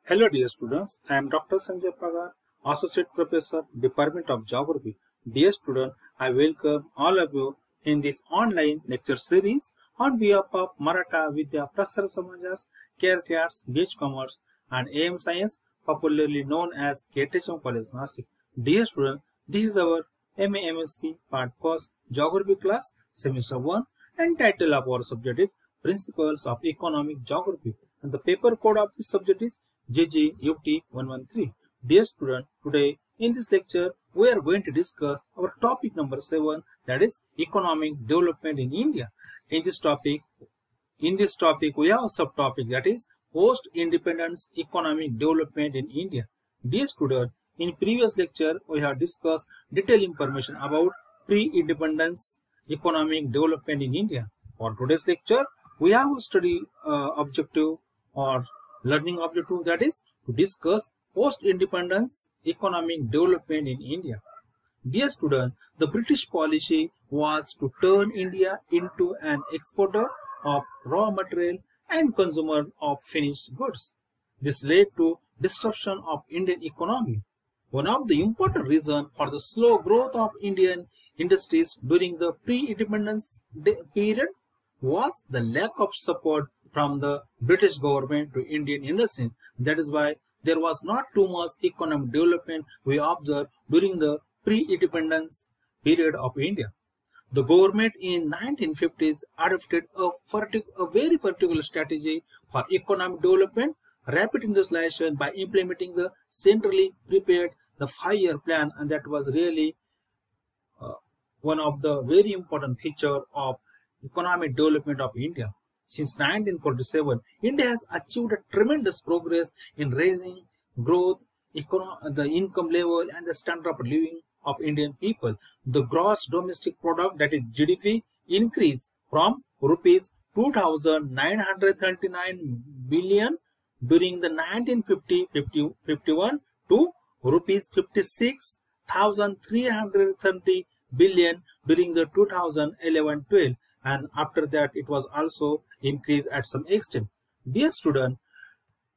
Hello dear students, I am Dr. Sanjay Pagar, Associate Professor, Department of Geography. Dear student, I welcome all of you in this online lecture series on behalf of Maratha Vidya Prasar Samajas, Care Arts, Beach Commerce and AM Science, popularly known as KTHM College Nasik. Dear student, this is our MA-MSc Part 1st Geography class, Semester 1, and title of our subject is Principles of Economic Geography, and the paper code of this subject is JJUT 113. Dear student, today in this lecture we are going to discuss our topic number 7, that is economic development in India. In this topic we have a subtopic, that is post-independence economic development in India. Dear student, in previous lecture we have discussed detailed information about pre-independence economic development in India. For today's lecture we have a study objective or learning objective, that is to discuss post-independence economic development in India. Dear student, the British policy was to turn India into an exporter of raw material and consumer of finished goods. This led to disruption of Indian economy. One of the important reasons for the slow growth of Indian industries during the pre-independence period was the lack of support from the British government to Indian industry. That is why there was not too much economic development we observed during the pre-independence period of India. The government in 1950s adopted a very particular strategy for economic development, rapid industrialization, by implementing the centrally prepared the 5-year plan, and that was really one of the very important feature of economic development of India. Since 1947, India has achieved a tremendous progress in raising growth, the income level and the standard of living of Indian people. The gross domestic product, that is GDP, increased from rupees 2,939 billion during the 1950-51 to rupees 56,330 billion during the 2011-12. And after that it was also increased at some extent. Dear student,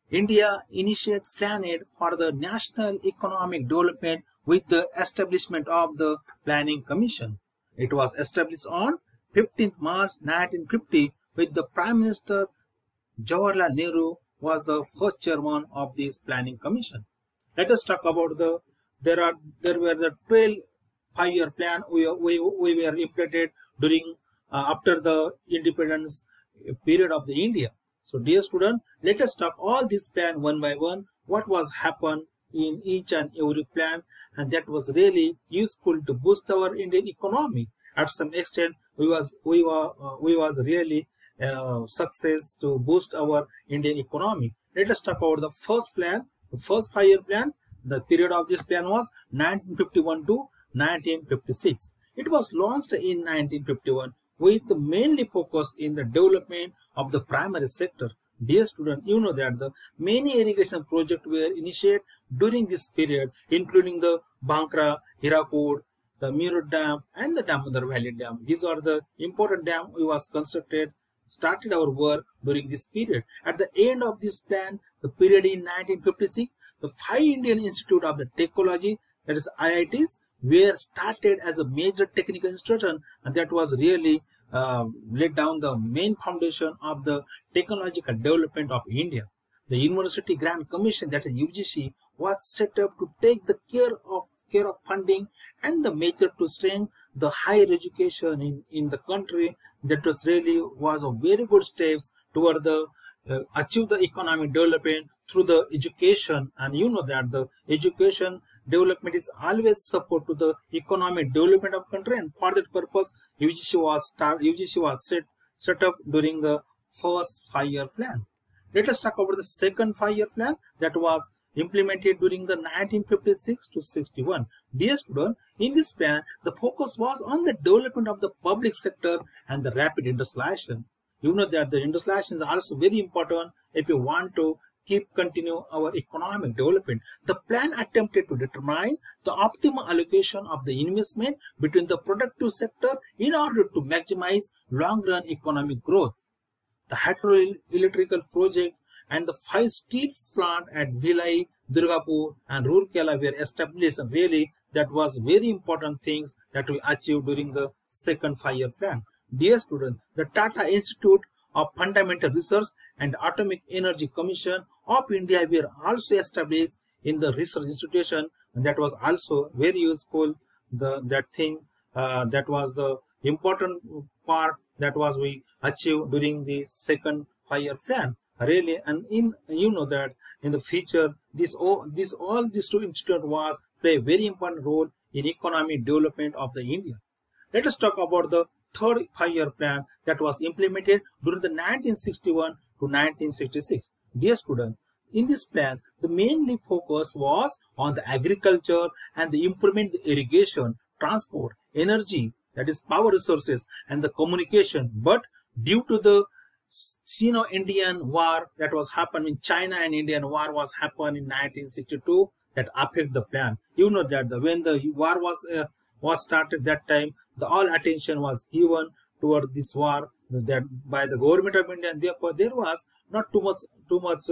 India initiated planned for the national economic development with the establishment of the Planning Commission. It was established on 15th March 1950 with the Prime Minister Jawaharlal Nehru was the first chairman of this Planning Commission. Let us talk about there were the 12 5-year plan we were implemented during after the independence period of the India. So dear student, let us talk all this plan one by one, what was happened in each and every plan, and that was really useful to boost our Indian economy. At some extent we was really success to boost our Indian economy. Let us talk about the first plan, the first 5-year plan. The period of this plan was 1951 to 1956. It was launched in 1951 with mainly focus in the development of the primary sector. Dear student, you know that the many irrigation projects were initiated during this period, including the Bankra, Hirakud, the Meerut Dam and the Damodar Valley Dam. These are the important dams we was started our work during this period. At the end of this plan, the period in 1956, the 5 Indian Institute of the Technology, that is IITs, were started as a major technical institution, and that was really laid down the main foundation of the technological development of India. The University Grant Commission, that is UGC, was set up to take the care of funding and the measure to strengthen the higher education in the country. That was a very good steps toward the achieve the economic development through the education. And you know that the education development is always support to the economic development of country, and for that purpose UGC was set up during the first 5-year plan. Let us talk about the second 5-year plan that was implemented during the 1956 to 61. Dear student, in this plan the focus was on the development of the public sector and the rapid industrialization. You know that the industrialization is also very important if you want to continue our economic development. The plan attempted to determine the optimal allocation of the investment between the productive sector in order to maximize long-run economic growth. The hydroelectrical project and the 5 steel plants at Bhilai, Durgapur and Rourkela were established. And really, that was very important things that we achieved during the second 5-year plan. Dear students, the Tata Institute of Fundamental Research and Atomic Energy Commission of India were also established in the research institution, and that was also very useful. That was the important part that was we achieved during the second 5-year plan. Really, and that in the future, all these two institutes was play a very important role in economic development of the India. Let us talk about the third 5-year plan that was implemented during the 1961 to 1966. Dear students, in this plan, the mainly focus was on the agriculture and the improvement the irrigation, transport, energy, that is power resources, and the communication. But due to the Sino-Indian war that was happening, China and Indian war was happened in 1962, that affected the plan. You know that when the war was started, that time all attention was given toward this war that by the government of India, and therefore there was not too much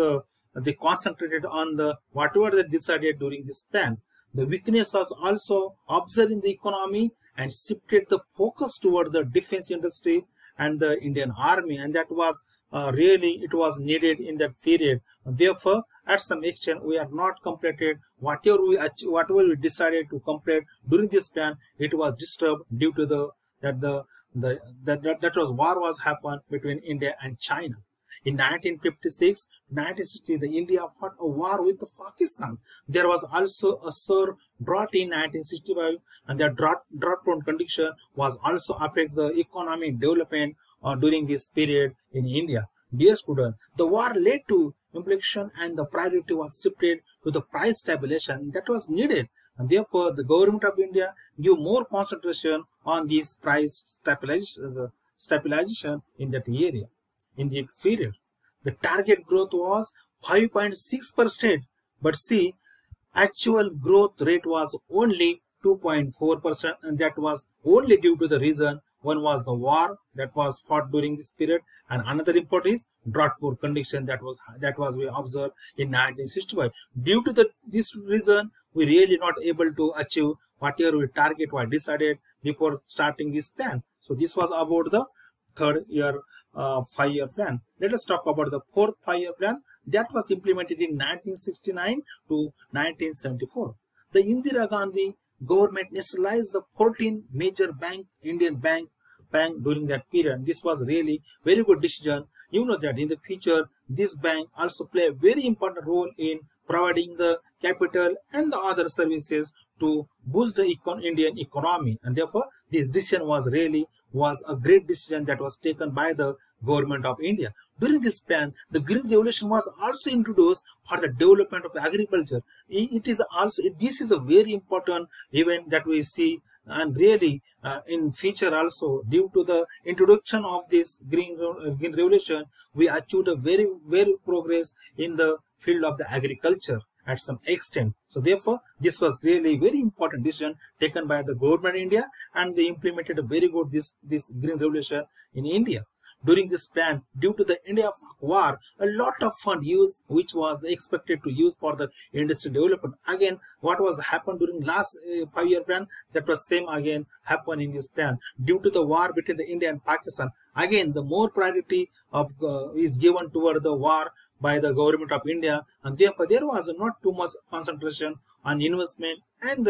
they concentrated on the whatever they decided during this plan. The weakness was also observed in the economy and shifted the focus toward the defense industry and the Indian army, and that was really it was needed in that period. Therefore, at some extent, we are not completed whatever we decided to complete during this plan. It was disturbed due to that was war was happened between India and China. In 1956, 1960, the India fought a war with the Pakistan. There was also a severe drought in 1965, and that drought-prone condition was also affect the economic development during this period in India. Dear students, the war led to inflation, and the priority was shifted to the price stabilization that was needed. And therefore, the government of India gave more concentration on this price stabilization in that area. In that period, the target growth was 5.6%, but see, actual growth rate was only 2.4%, and that was only due to the reason one was the war that was fought during this period, and another important is drought-poor condition that was we observed in 1965. Due to this reason, we really not able to achieve whatever we target or decided before starting this plan. So this was about the third year 5-year plan. Let us talk about the fourth 5-year plan that was implemented in 1969 to 1974. The Indira Gandhi government nationalized the 14 major Indian bank during that period. This was really very good decision. You know that in the future, this bank also play a very important role in providing the capital and the other services to boost the Indian economy, and therefore this decision was a great decision that was taken by the government of India. During this plan, the Green Revolution was also introduced for the development of agriculture. This is a very important event that we see, and really in future also, due to the introduction of this Green Revolution, we achieved a very progress in the field of the agriculture at some extent. So therefore, this was really very important decision taken by the government of India, and they implemented a very good this Green Revolution in India. During this plan, due to the India war, a lot of fund used, which was expected to use for the industry development. Again, what was happened during last 5-year plan, that was same again happened in this plan. Due to the war between the India and Pakistan, again the more priority of is given toward the war by the government of India, and therefore there was not too much concentration on investment and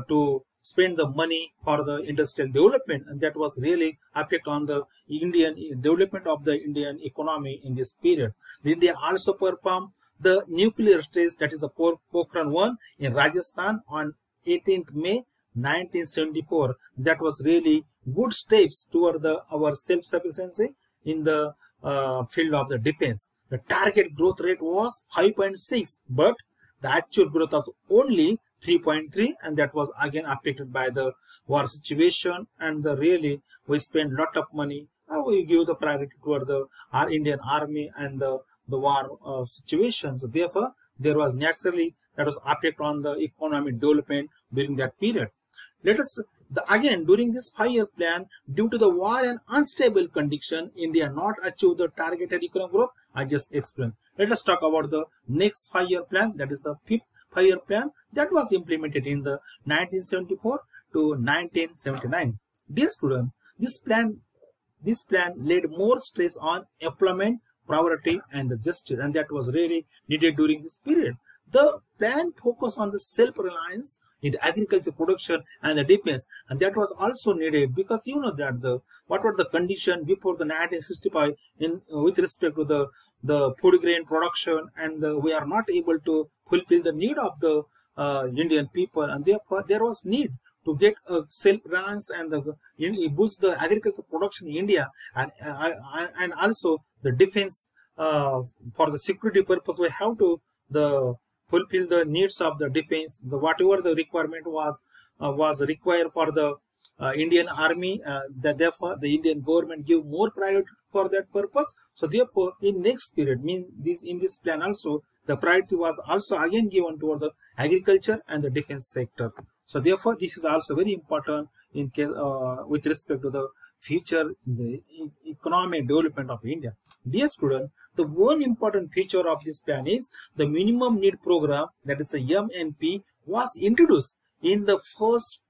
to spend the money for the industrial development, and that was really affect on the Indian development of the Indian economy in this period. India also performed the nuclear test, that is the Pokhran 1 in Rajasthan on 18th May 1974. That was really good steps toward our self-sufficiency in the field of the defense. The target growth rate was 5.6, but the actual growth was only 3.3, and that was again affected by the war situation, and really we spend lot of money. We give the priority toward our Indian army and the war situation. So therefore, there was naturally that was affect on the economic development during that period. Let us Again, during this 5-year plan, due to the war and unstable condition, India not achieved the targeted economic growth. I just explained. Let us talk about the next 5-year plan, that is the 5th 5-year plan that was implemented in the 1974 to 1979. Dear student, this plan laid more stress on employment, poverty, and the justice, and that was really needed during this period. The plan focused on the self-reliance in agriculture production and the defense, and that was also needed because you know that what were the condition before the 1965 in with respect to the food grain production, and we are not able to fulfill the need of the Indian people, and therefore there was need to get a self-reliance and boost the agricultural production in India, and also the defense for the security purpose. We have to fulfill the needs of the defense. Whatever the requirement was required for the Indian army. Therefore, the Indian government give more priority for that purpose. So therefore, in next period, in this plan also, the priority was also again given toward the agriculture and the defense sector. So therefore, this is also very important in case with respect to the future in the economic development of India. Dear student, the one important feature of this plan is the minimum need program, that is the MNP, was introduced in the first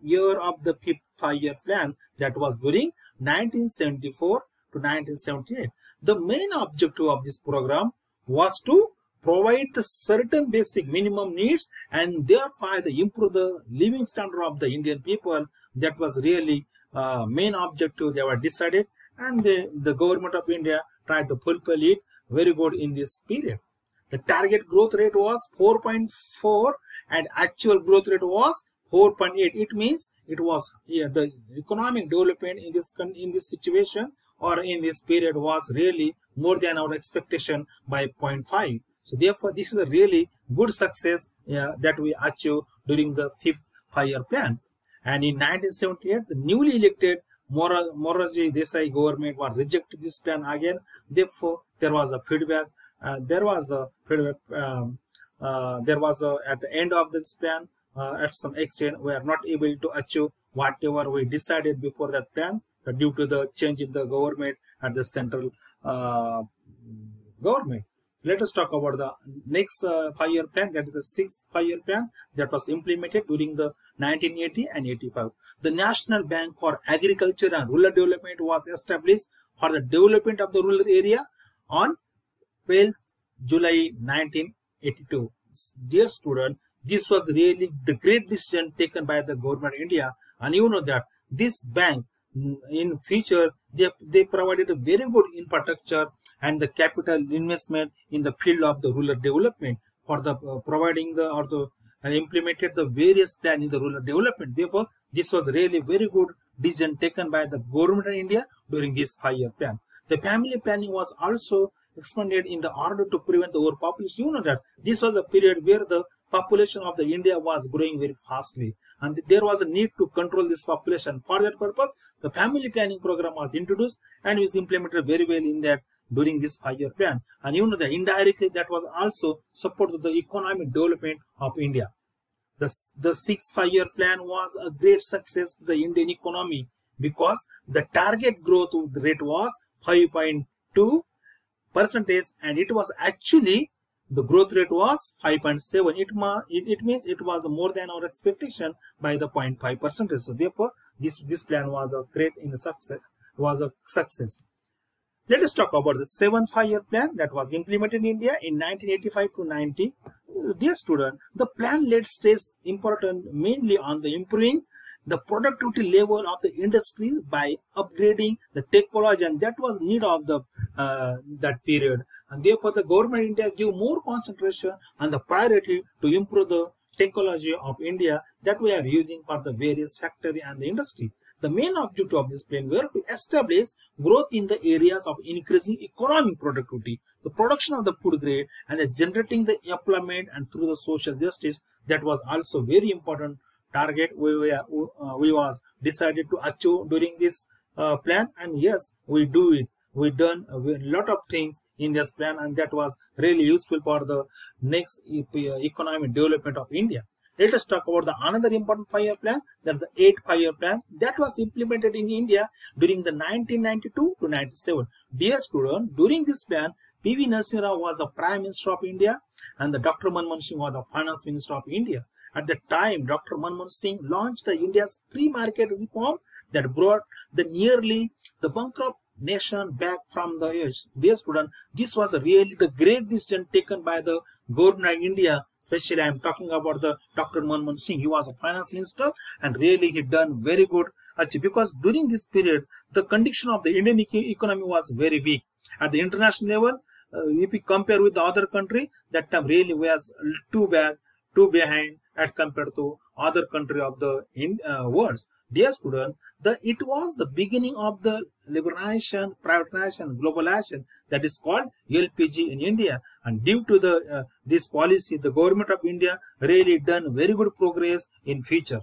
year of the 5th 5-year plan, that was during 1974 to 1978. The main objective of this program was to provide the certain basic minimum needs and therefore improve the living standard of the Indian people. That was really main objective they were decided, and the government of India tried to fulfill it very good in this period. The target growth rate was 4.4 and actual growth rate was 4.8. It means it was the economic development in this situation or in this period was really more than our expectation by 0.5. So therefore, this is a really good success that we achieved during the 5th 5-year plan. And in 1978, the newly elected Morarji Desai government was rejected this plan again. Therefore, there was a feedback. At the end of this plan, at some extent, we are not able to achieve whatever we decided before that plan due to the change in the government at the central government. Let us talk about the next 5-year plan, that is the 6th 5-year plan that was implemented during the 1980 and 85. The National Bank for Agriculture and Rural Development was established for the development of the rural area on 12th July 1982. Dear student, this was really the great decision taken by the government of India, and you know that this bank in future they provided a very good infrastructure and the capital investment in the field of the rural development for the providing the or the implemented the various plans in the rural development. Therefore, this was really very good decision taken by the government of India during this 5-year plan. The family planning was also expanded in the order to prevent the overpopulation. You know that this was a period where the population of the India was growing very fastly, and there was a need to control this population. For that purpose, the family planning program was introduced and was implemented very well in that during this 5-year plan. And you know that indirectly that was also support to the economic development of India. The 6th 5-year plan was a great success to the Indian economy because the target growth rate was 5.2%, and it was actually the growth rate was 5.7. It means it was more than our expectation by the 0.5%. So therefore, this plan was a great success. Let us talk about the 7th 5-year plan that was implemented in India in 1985 to 90. Dear student, the plan laid stress important mainly on the improving the productivity level of the industry by upgrading the technology, and that was need of the that period. And therefore, the government of India give more concentration on the priority to improve the technology of India that we are using for the various factory and the industry. The main objective of this plan were to establish growth in the areas of increasing economic productivity, the production of the food grade, and the generating the employment and through the social justice. That was also very important target we was decided to achieve during this plan, and yes, we do it. We done a lot of things in this plan, and that was really useful for the next economic development of India. Let us talk about the another important 5-year plan. That's the 8th 5-year plan that was implemented in India during the 1992 to 97. Dear student, during this plan, P.V. Narasimha Rao was the Prime Minister of India and the Dr. Manmohan Singh was the Finance Minister of India. At the time, Dr. Manmohan Singh launched the India's free market reform that brought the nearly the bankrupt nation back from the edge. Dear student, this was really the great decision taken by the government of India. Especially I am talking about the Dr. Manmohan Singh. He was a finance minister and really he done very good because during this period the condition of the Indian economy was very weak. At the international level, if we compare with the other country, that time really was too behind as compared to other country of the world. Dear student, it was the beginning of the liberalization, privatization, globalization that is called LPG in India. And due to this policy, the government of India really done very good progress in future.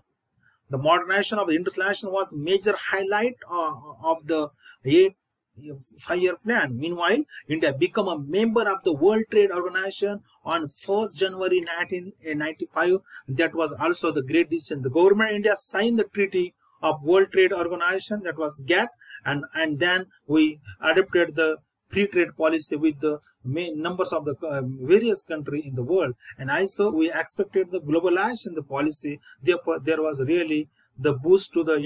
The modernization of the international was major highlight of the 8th 5-year plan. Meanwhile, India became a member of the World Trade Organization on 1st January 1995. That was also the great decision. The government of India signed the Treaty of World Trade Organization, that was GATT, and then we adopted the free trade policy with the main numbers of the various countries in the world. And also we expected the globalization, the policy. Therefore, there was really the boost to the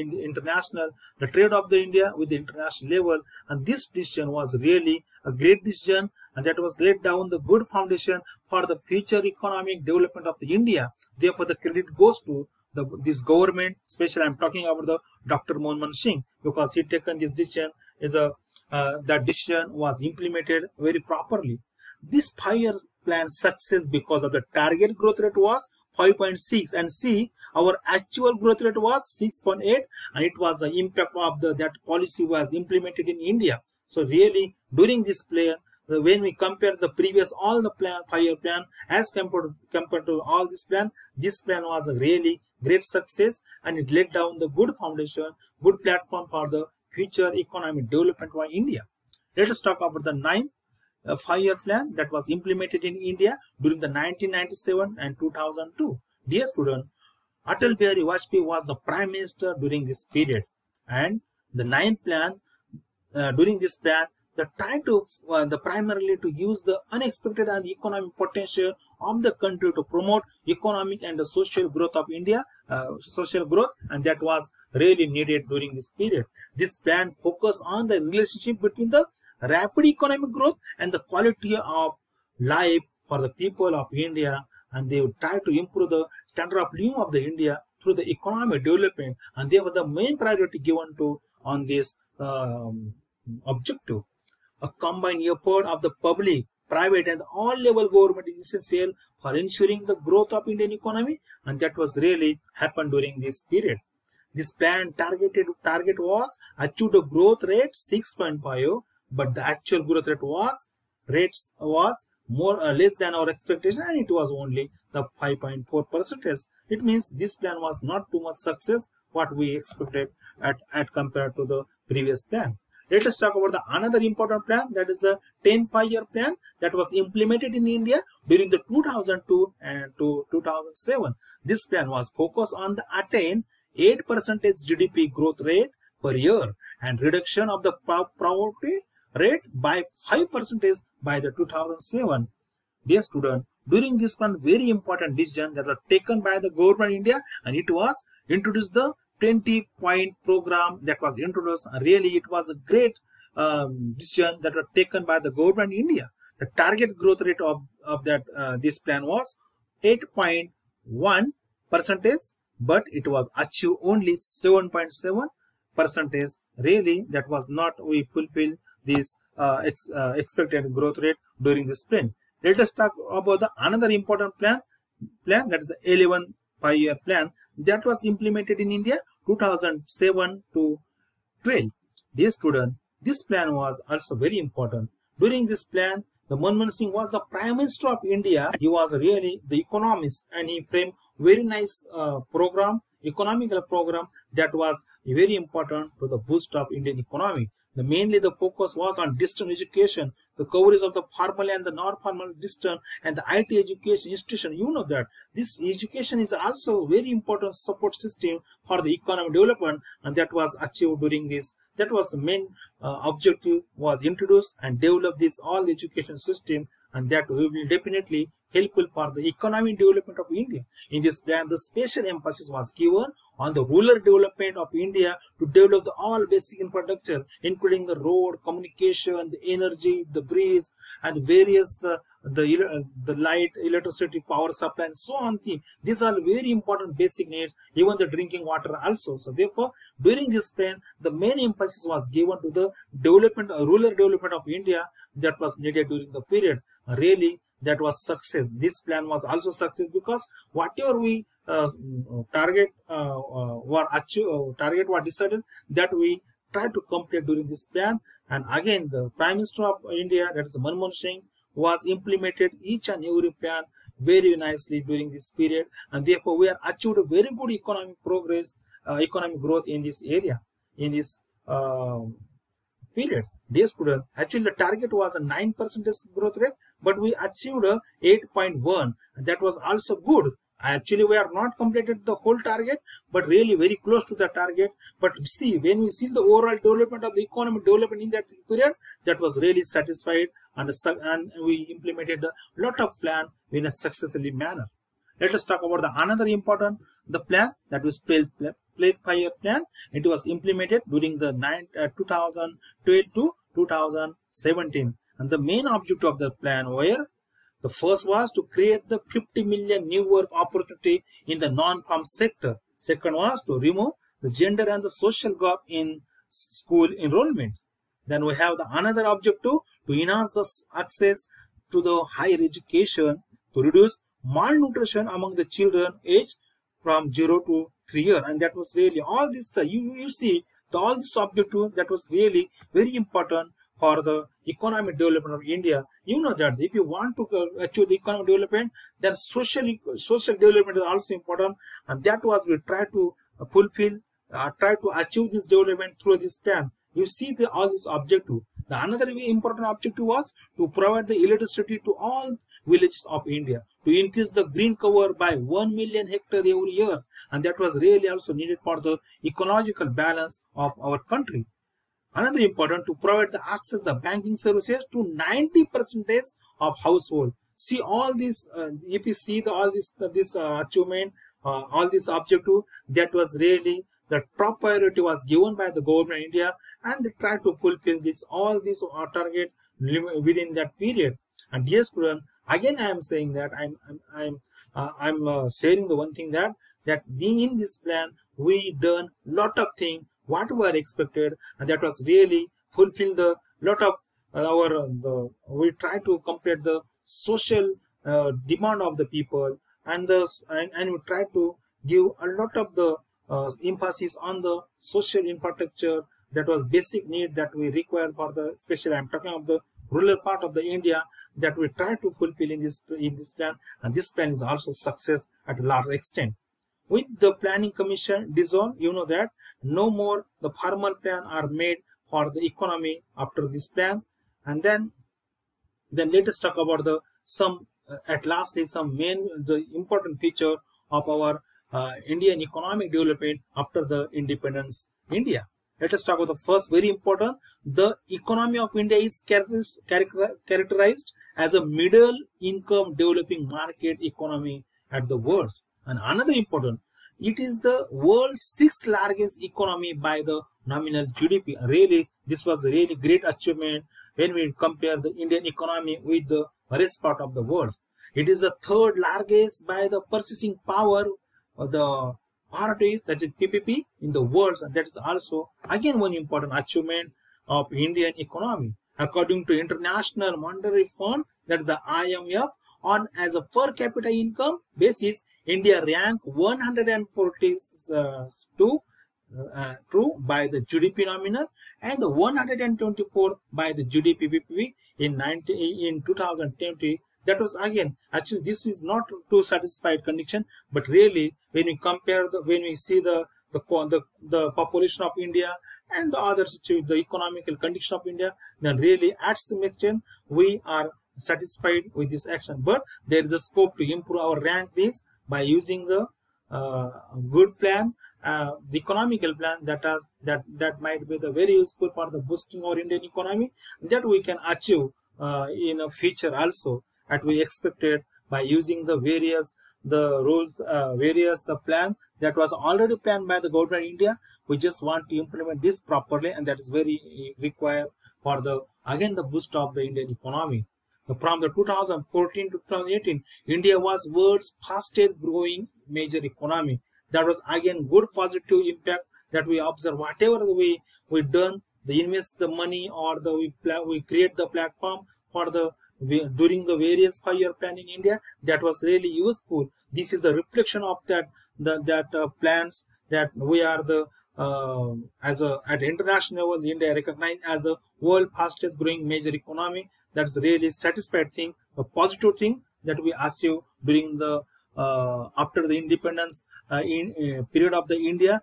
the trade of the India with the international level, and this decision was really a great decision, and that was laid down the good foundation for the future economic development of the India. Therefore, the credit goes to this government, especially I am talking about the Dr. Manmohan Singh, because he taken this decision that decision was implemented very properly. This 5-year plan success because of the target growth rate was 5.6, and see, our actual growth rate was 6.8, and it was the impact of that policy was implemented in India. So really during this plan, when we compare the previous all the 5-year plan as compared to all this plan was a really great success, and it laid down the good foundation, good platform for the future economic development of India. Let us talk about the 9th 5-year plan that was implemented in India during the 1997 and 2002. Dear student, Atal Bihari Vajpayee was the Prime Minister during this period, and the 9th plan, during this plan, the try to primarily to use the unexpected and economic potential of the country to promote economic and the social growth of India, and that was really needed during this period. This plan focused on the relationship between the rapid economic growth and the quality of life for the people of India, and they would try to improve the standard of living of the India through the economic development, and they were the main priority given to on this objective. A combined effort of the public, private and all level government is essential for ensuring the growth of Indian economy, and that was really happened during this period. This plan target was achieved a growth rate 6.5, but the actual growth rate was more or less than our expectation, and it was only the 5.4%. It means this plan was not too much success what we expected at compared to the previous plan. Let us talk about the another important plan, that is the 10th 5-year plan that was implemented in India during the 2002 and to 2007. This plan was focused on the attain 8% GDP growth rate per year and reduction of the poverty rate by 5% by the 2007. Dear student, during this plan, very important decision that was taken by the government of India, and it was introduced the 20-point program that was introduced. Really, it was a great decision that was taken by the government of India. The target growth rate of this plan was 8.1%, but it was achieved only 7.7%. Really, that was not we fulfill this expected growth rate during this plan. Let us talk about the another important plan that is the 11th 5-year plan that was implemented in India 2007 to 12. Dear student, this plan was also very important. During this plan, the Manmohan Singh was the Prime Minister of India. He was really the economist, and he framed very nice program economical program that was very important to the boost of Indian economy. Mainly the focus was on distance education, the coverage of the formal and the non-formal distance, and the IT education institution. You know that this education is also very important support system for the economic development, and that was achieved during this. That was the main objective was introduced and develop this all education system, and that will be definitely helpful for the economic development of India. In this plan, the special emphasis was given on the rural development of India to develop the all basic infrastructure, including the road, communication, the energy, the bridge, and various the light, electricity, power supply, and so on. These are very important basic needs, even the drinking water also. So therefore, during this plan, the main emphasis was given to the development, rural development of India that was needed during the period. Really, that was success. This plan was also success because whatever we target what decided, that we try to complete during this plan. And again, the Prime Minister of India, that is Manmohan Singh, was implemented each and every plan very nicely during this period, and therefore we have achieved a very good economic progress, economic growth in this area, in this period. Dear student, actually the target was a 9% growth rate, but we achieved a 8.1, and that was also good. Actually, we have not completed the whole target, but really very close to the target. But see, when we see the overall development of the economic development in that period, that was really satisfied, and we implemented a lot of plan in a successful manner. Let us talk about the another important plan, that was 5-year plan. It was implemented during the 2012 to 2017, and the main objective of the plan were: the first was to create the 50 million new work opportunity in the non-farm sector. Second was to remove the gender and the social gap in school enrollment. Then we have the another objective to enhance the access to the higher education, to reduce malnutrition among the children aged from 0 to 3 years. And that was really all this. You see all this objective that was really very important for the economic development of India. You know that if you want to achieve the economic development, then social development is also important, and that was we try to fulfill, try to achieve this development through this plan. You see all this objective. The another very important objective was to provide the electricity to all villages of India, to increase the green cover by 1 million hectares every year, and that was really also needed for the ecological balance of our country. Another important, to provide the access the banking services to 90% of household. See all this, if you see all this achievement, all this objective, that was really the top priority was given by the government of India, and they tried to fulfill this all this target within that period. And dear student, again I am saying that I'm sharing the one thing that in this plan we done lot of things what were expected, and that was really fulfill the lot of we try to complete the social demand of the people, and we try to give a lot of the emphasis on the social infrastructure that was basic need that we require for the, especially I'm talking of the rural part of the India, that we try to fulfill in this plan, and this plan is also success at a large extent. With the planning commission dissolved, you know that no more the formal plan are made for the economy after this plan. And then let us talk about the at lastly some the important feature of our Indian economic development after the independence India. Let us talk about the first very important. The economy of India is characterized as a middle income developing market economy at the world. And another important, it is the world's 6th largest economy by the nominal GDP. Really, this was a really great achievement when we compare the Indian economy with the rest part of the world. It is the 3rd largest by the purchasing power of the parties, that is PPP, in the world, and that is also again one important achievement of Indian economy. According to International Monetary Fund, that is the IMF, on as a per capita income basis, India ranked 142 by the GDP nominal, and the 124 by the GDP PPP in 2020, That was again, actually this is not too satisfied condition, but really when we compare when we see the population of India and the other situation, the economical condition of India, then really at some extent we are satisfied with this action. But there is a scope to improve our rank this by using the good plan, the economical plan that might be the very useful for the boosting our Indian economy, that we can achieve in a future also, that we expected by using the various rules, the plan that was already planned by the government of India. We just want to implement this properly, and that is very required for the boost of the Indian economy. From the 2014 to 2018, India was world's fastest growing major economy. That was again good positive impact that we observe. Whatever we done, the invest the money or we create the platform for during the various 5-year plan in India, that was really useful. This is the reflection of that plans that we are at international level, India recognized as the world fastest growing major economy. That's really satisfied thing, a positive thing that we achieve during the after the independence period of the India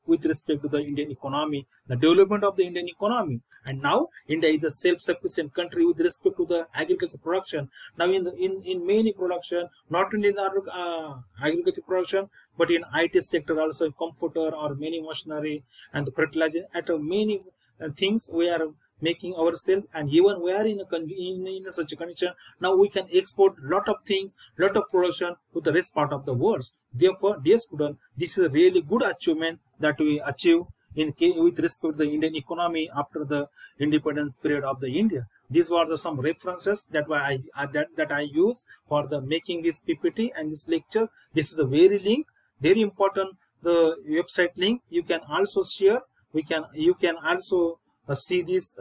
with respect to the Indian economy, the development of the Indian economy. And now India is a self-sufficient country with respect to the agriculture production. Now in many production, not only in the agriculture production, but in IT sector also, computer or many machinery and the fertilizer, at many things we are making ourselves, and even we are in such a condition, now we can export lot of things, lot of production to the rest part of the world. Therefore, dear student, this is a really good achievement that we achieve with respect to the Indian economy after the independence period of the India. These were some references that I use for the making this PPT and this lecture. This is the very important the website link. You can also share. You can also see this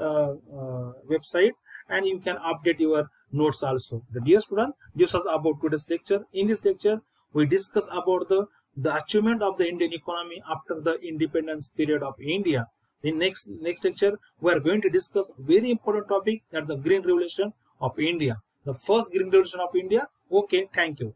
website, and you can update your notes also. The dear student, this was about today's lecture. In this lecture, we discuss about the achievement of the Indian economy after the independence period of India. In next lecture, we are going to discuss very important topic, that is the Green Revolution of India, the first Green Revolution of India. Okay, thank you.